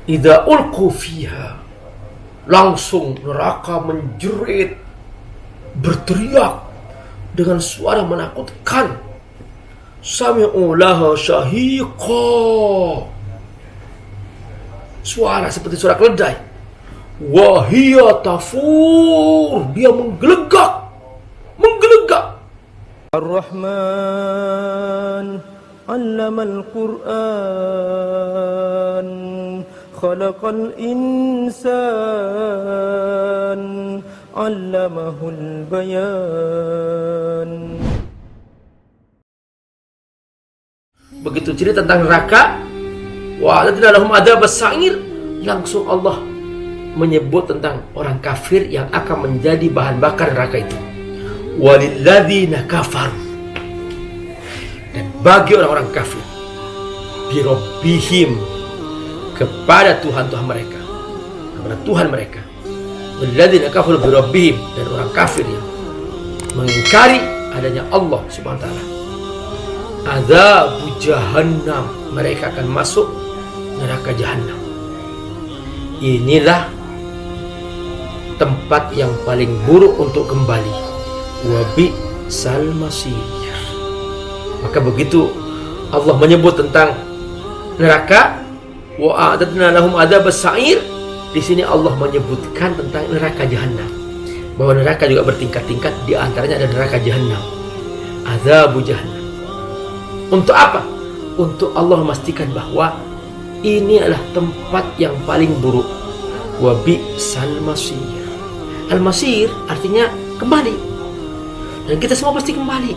idza ulqu fiha, langsung neraka menjerit, berteriak dengan suara menakutkan. Sami'u laha syahiqa, suara seperti suara keledai. Wahia tafur, dia menggelegak. Ar-Rahman 'allamal Qur'an, khalaqal insan, 'allamahul bayan. Begitu cerita tentang neraka, wa a'tadna lahum adzabas sa'ir, langsung Allah menyebut tentang orang kafir yang akan menjadi bahan bakar neraka itu. Walilladzina kafaru, dan bagi orang-orang kafir, birabbihim, kepada Tuhan mereka, kepada Tuhan mereka. Walladzina kafaru birabbihim, dan orang kafir yang mengingkari adanya Allah Subhanahu wa taala, adzabu jahannam, mereka akan masuk neraka jahannam. Inilah tempat yang paling buruk untuk kembali. Wa bi'sal masir. Maka begitu Allah menyebut tentang neraka, wa a'tadna lahum adzabas sa'ir, di sini Allah menyebutkan tentang neraka jahanam, bahwa neraka juga bertingkat-tingkat, di antaranya ada neraka jahanam, azabu jahannam. Untuk apa? Untuk Allah memastikan bahwa ini adalah tempat yang paling buruk. Wa bi'sal masir. Al-masir artinya kembali. Dan kita semua pasti kembali.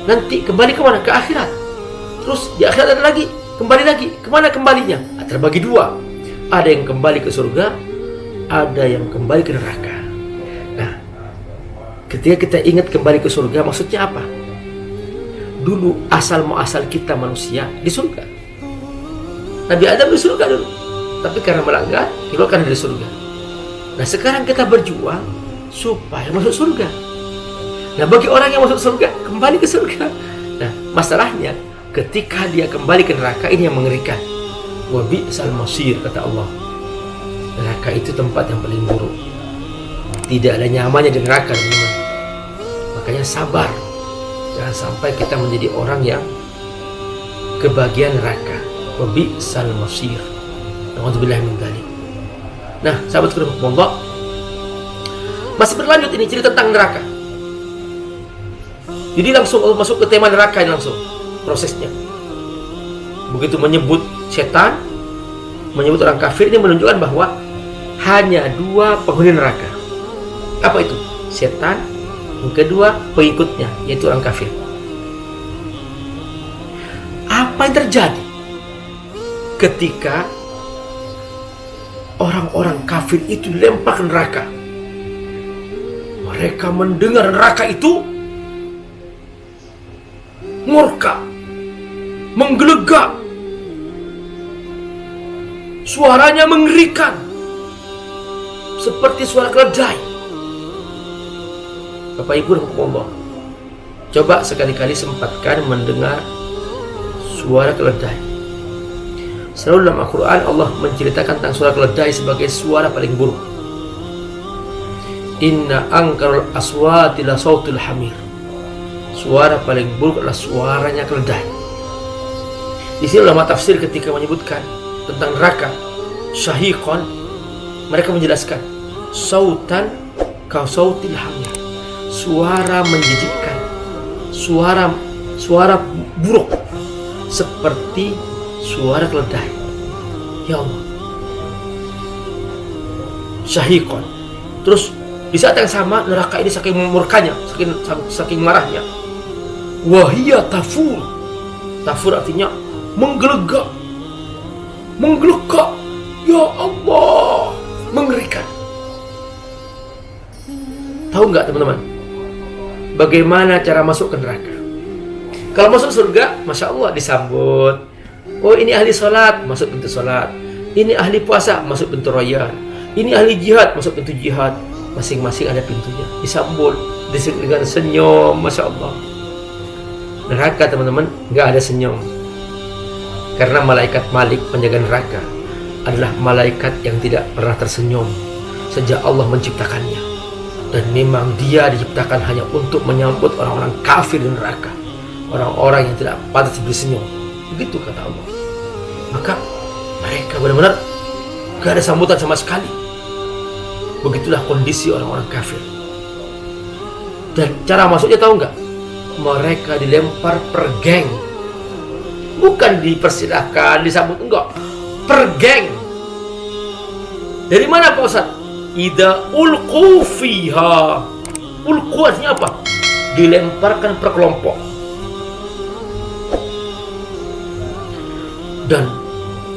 Nanti kembali ke mana? Ke akhirat. Terus di akhirat ada lagi, kembali lagi. Kemana kembalinya? Terbagi dua. Ada yang kembali ke surga, ada yang kembali ke neraka. Nah, ketika kita ingat kembali ke surga, maksudnya apa? Dulu asal muasal kita manusia di surga. Nabi Adam di surga dulu, tapi karena melanggar dikeluarkan dari surga. Nah, sekarang kita berjuang supaya masuk surga. Nah, bagi orang yang masuk surga, kembali ke surga. Nah, masalahnya ketika dia kembali ke neraka, ini yang mengerikan. Wa bi'sal masir, kata Allah. Neraka itu tempat yang paling buruk. Tidak ada nyamannya di neraka, teman-teman. Makanya sabar. Jangan sampai kita menjadi orang yang kebagian neraka. Wa bi'sal masir. Na'udzubillahi min dzalik. Nah, sahabat Allah, masih berlanjut ini cerita tentang neraka. Jadi langsung masuk ke tema neraka ini, langsung prosesnya. Begitu menyebut setan, menyebut orang kafir, ini menunjukkan bahwa hanya dua penghuni neraka. Apa itu? Setan, yang kedua pengikutnya, yaitu orang kafir. Apa yang terjadi ketika orang-orang kafir itu dilempar ke neraka? Mereka mendengar neraka itu murka, menggelegak, suaranya mengerikan seperti suara keledai. Bapak Ibu dan Allah, coba sekali-kali sempatkan mendengar suara keledai. Selalu dalam Al-Quran Allah menceritakan tentang suara keledai sebagai suara paling buruk. Inna ankarul aswati la sautul hamir. Suara paling buruk adalah suaranya keledai. Di sini ulama tafsir ketika menyebutkan tentang neraka syahiqan, mereka menjelaskan sautan ka sautil hamir, suara menjijikkan, suara buruk seperti suara keledai. Ya Allah, syahiqan. Terus di saat yang sama neraka ini saking murkanya, saking marahnya, wahia tafur. Tafur artinya menggelegak. Ya Allah, mengerikan. Tahu nggak teman-teman, bagaimana cara masuk ke neraka? Kalau masuk surga, Masya Allah disambut. Oh, ini ahli sholat, masuk pintu sholat. Ini ahli puasa, masuk pintu rayyan. Ini ahli jihad, masuk pintu jihad. Masing-masing ada pintunya, disambut dengan senyum. Masya Allah. Neraka teman-teman nggak ada senyum, karena malaikat Malik penjaga neraka adalah malaikat yang tidak pernah tersenyum sejak Allah menciptakannya. Dan memang dia diciptakan hanya untuk menyambut orang-orang kafir di neraka, orang-orang yang tidak pantas bersenyum. Begitu kata Allah. Maka mereka benar-benar gak ada sambutan sama sekali. Begitulah kondisi orang-orang kafir. Dan cara masuknya tahu nggak? Mereka dilempar per geng. Bukan dipersilahkan, disambut, enggak. Per geng. Dari mana Pak Ustaz? Idza ulqu fiha. Ulqu artinya apa? Dilemparkan per kelompok. Dan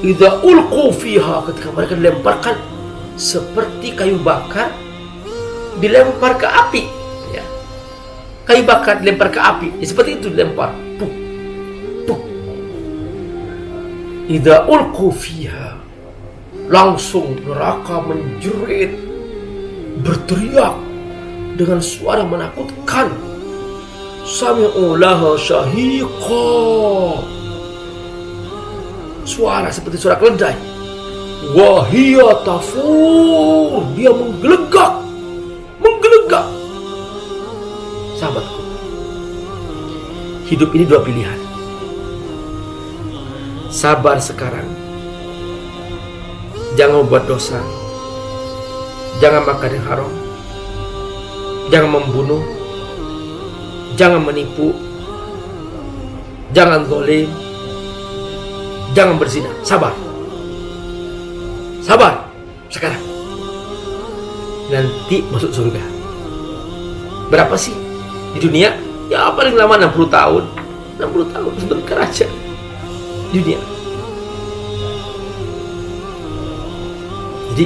idza ulqu fiha, ketika mereka dilemparkan seperti kayu bakar dilempar ke api, ya. Kayu bakar dilempar ke api, ya, seperti itu dilempar. Puk, puk. Idza ulqu fiha, langsung neraka menjerit, berteriak dengan suara menakutkan. Sami'u laha syahiqa. Suara seperti suara keledai. Wahia tafur, dia menggelegak. Sahabatku, hidup ini dua pilihan. Sabar sekarang, jangan membuat dosa, jangan makan yang haram, jangan membunuh, jangan menipu, jangan zalim, jangan berzina. Sabar sekarang, nanti masuk surga. Berapa sih di dunia? Ya paling lama 60 tahun. 60 tahun sebentar aja di dunia. Jadi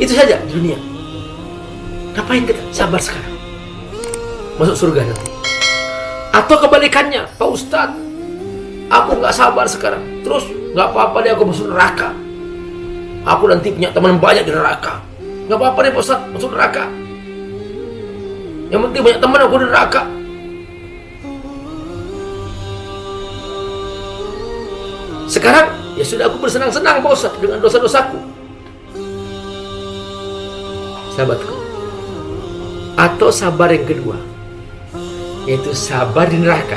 itu saja di dunia. Ngapain kita sabar sekarang? Masuk surga nanti. Atau kebalikannya, Pak Ustadz, aku nggak sabar sekarang, terus nggak apa-apa deh aku masuk neraka. Aku nanti punya teman banyak di neraka. Nggak apa-apa deh Pak Ustadz masuk neraka. Yang penting banyak teman aku di neraka. Sekarang ya sudah, aku bersenang-senang Pak Ustadz dengan dosa-dosaku. Sahabatku, atau sabar yang kedua, yaitu sabar di neraka.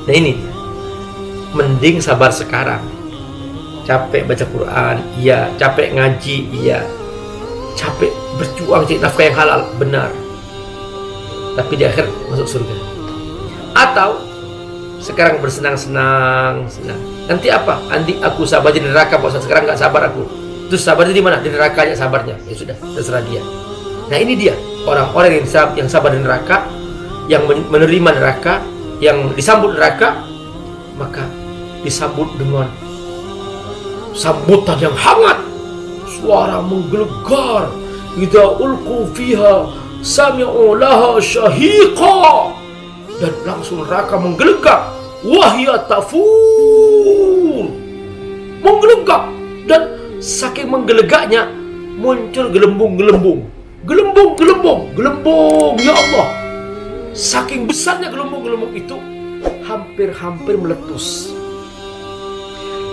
Nah ini, mending sabar sekarang. Capek baca Quran, iya. Capek ngaji, iya. Capek berjuang cari nafkah yang halal, benar. Tapi di akhir masuk surga. Atau sekarang bersenang-senang, senang. Nanti apa? Nanti aku sabar di neraka, Pak Ustaz. Sekarang nggak sabar aku. Terus sabarnya di mana? Di nerakanya sabarnya. Ya sudah, terserah dia. Nah ini dia orang-orang yang sabar di neraka, yang menerima neraka, yang disambut neraka, maka disambut dengan sambutan yang hangat, suara menggelegar. Idza ulqu fiha sami'u laha syahiqa, dan langsung neraka menggelegak. Wahia tafur, menggelegak, dan saking menggelegaknya muncul gelembung, ya Allah. Saking besarnya gelembung itu hampir meletus.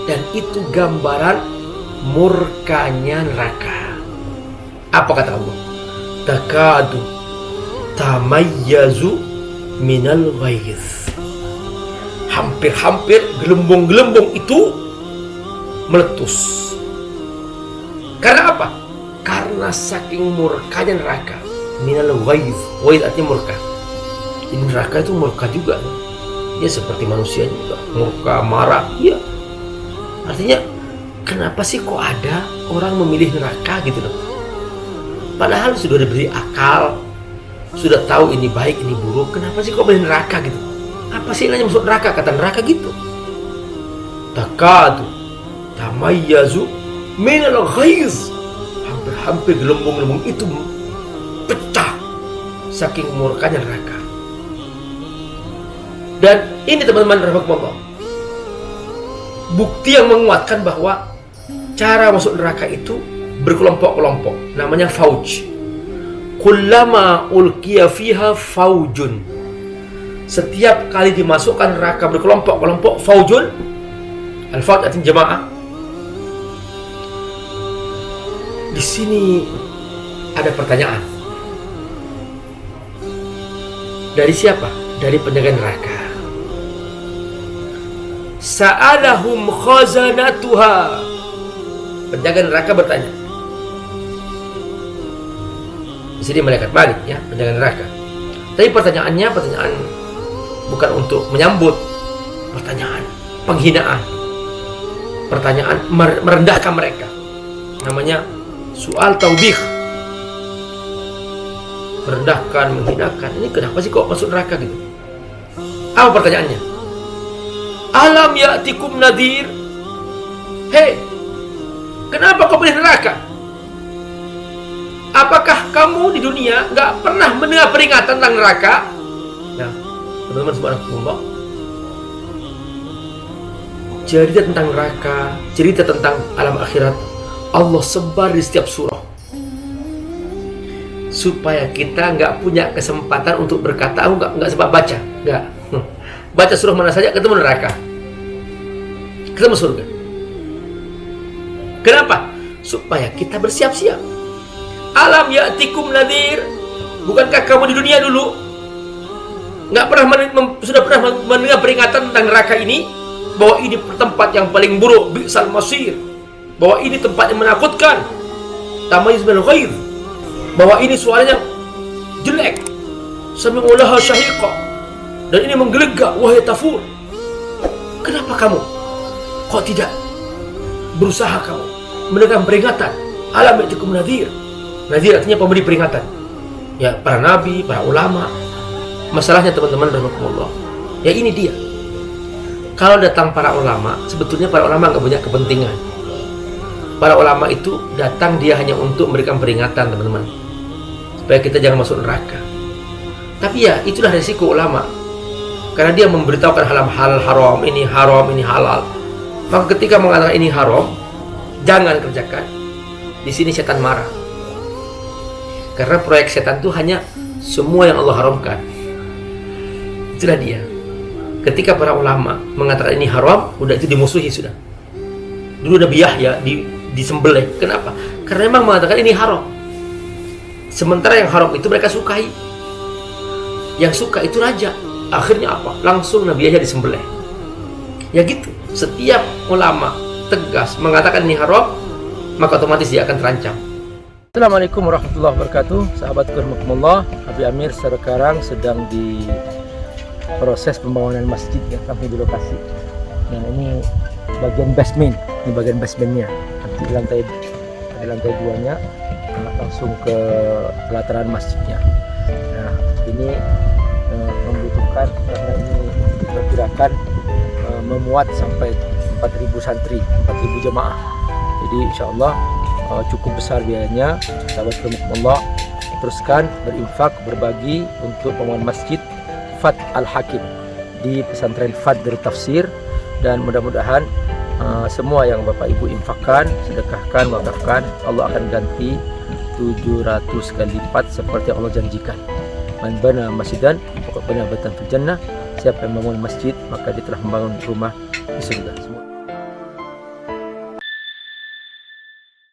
Dan itu gambaran murkanya neraka. Apa kata Allah? Takadu tamayyazu minal ghaiz. Hampir gelembung itu meletus. Karena apa? Karena saking murkanya neraka. Minal ghaiz. Ghaiz artinya murka. Ini neraka itu murka juga. Dia seperti manusia juga. Murka, marah. Iya. Artinya, kenapa sih kok ada orang memilih neraka gitu loh? Padahal sudah diberi akal, sudah tahu ini baik, ini buruk. Kenapa sih kok milih neraka gitu? Apa sih nanya masuk neraka? Kata neraka gitu. Takadu tamayyazu minal ghaiz. Hampir gelembung itu pecah saking murkanya neraka. Dan ini teman-teman rahmatullah, bukti yang menguatkan bahwa cara masuk neraka itu berkelompok-kelompok, namanya fauj. Kullama ulqiya fiha faujun. Setiap kali dimasukkan neraka berkelompok-kelompok, faujun, Al-Fard artinya jamaah. Di sini ada pertanyaan. Dari siapa? Dari penjaga neraka. Sa'alahum khazanatuha. Penjaga neraka bertanya. Di sini malaikat balik ya, penjaga neraka. Tapi pertanyaannya pertanyaan bukan untuk menyambut, pertanyaan penghinaan, pertanyaan merendahkan mereka. Namanya soal taubih, merendahkan, menghinakan. Ini kenapa sih kok masuk neraka gitu? Apa pertanyaannya? Alam ya'tikum nadhir. Hei, kenapa kau pilih neraka? Apakah kamu di dunia nggak pernah mendengar peringatan tentang neraka? Nah, teman-teman subhanallah, cerita tentang neraka, cerita tentang alam akhirat, Allah sebar di setiap surah, supaya kita nggak punya kesempatan untuk berkata, aku nggak sempat baca, nggak. Baca surah mana saja ketemu neraka, ketemu surga. Kenapa? Supaya kita bersiap-siap. Alam ya'tikum nadhir. Bukankah kamu di dunia dulu nggak pernah sudah pernah mendengar peringatan tentang neraka ini, bahwa ini tempat yang paling buruk, bi'sal masir, bahwa ini tempat yang menakutkan, tamayyiz bil ghair, bahwa ini suaranya jelek, sami'ulaha syahiqa, dan ini menggelegak, wahai tafur. Kenapa kamu kok tidak berusaha kamu mendengar peringatan? Alam ya'tikum nadhir. Nadhir artinya pemberi peringatan. Ya, para nabi, para ulama. Masalahnya teman-teman rahimakumullah, ya ini dia. Kalau datang para ulama, sebetulnya para ulama nggak punya kepentingan. Para ulama itu datang dia hanya untuk memberikan peringatan, teman-teman, supaya kita jangan masuk neraka. Tapi ya itulah resiko ulama, karena dia memberitahukan hal haram, ini halal. Maka ketika mengatakan ini haram, jangan kerjakan. Di sini setan marah, karena proyek setan itu hanya semua yang Allah haramkan. Itulah dia. Ketika para ulama mengatakan ini haram, udah itu dimusuhi sudah. Dulu Nabi Yahya disembelih. Kenapa? Karena memang mengatakan ini haram. Sementara yang haram itu mereka sukai. Yang suka itu raja. Akhirnya apa? Langsung Nabi Yahya disembelih. Ya gitu. Setiap ulama tegas mengatakan ini haram, maka otomatis dia akan terancam. Assalamualaikum warahmatullahi wabarakatuh. Sahabatku rahimakumullah, Abi Amir sekarang sedang di proses pembangunan masjid ya, sampai di lokasi. Nah, ini bagian basement, ini bagian basementnya. Nanti di lantai 2-nya langsung ke pelataran masjidnya. Nah, ini membutuhkan, karena ini diperkirakan memuat sampai 4.000 santri, 4.000 jemaah. Jadi insya Allah cukup besar biayanya. Sahabat rahimakumullah, teruskan berinfak, berbagi untuk pembangunan masjid Fat Al-Hakim di pesantren Fat dari Tafsir, dan mudah-mudahan semua yang Bapak Ibu infakkan, sedekahkan, wakafkan, Allah akan ganti 700 kali lipat seperti yang Allah janjikan. Man bana masjidan faqad bana baitan fil jannah. Siapa yang membangun masjid, maka dia telah membangun rumah di surga.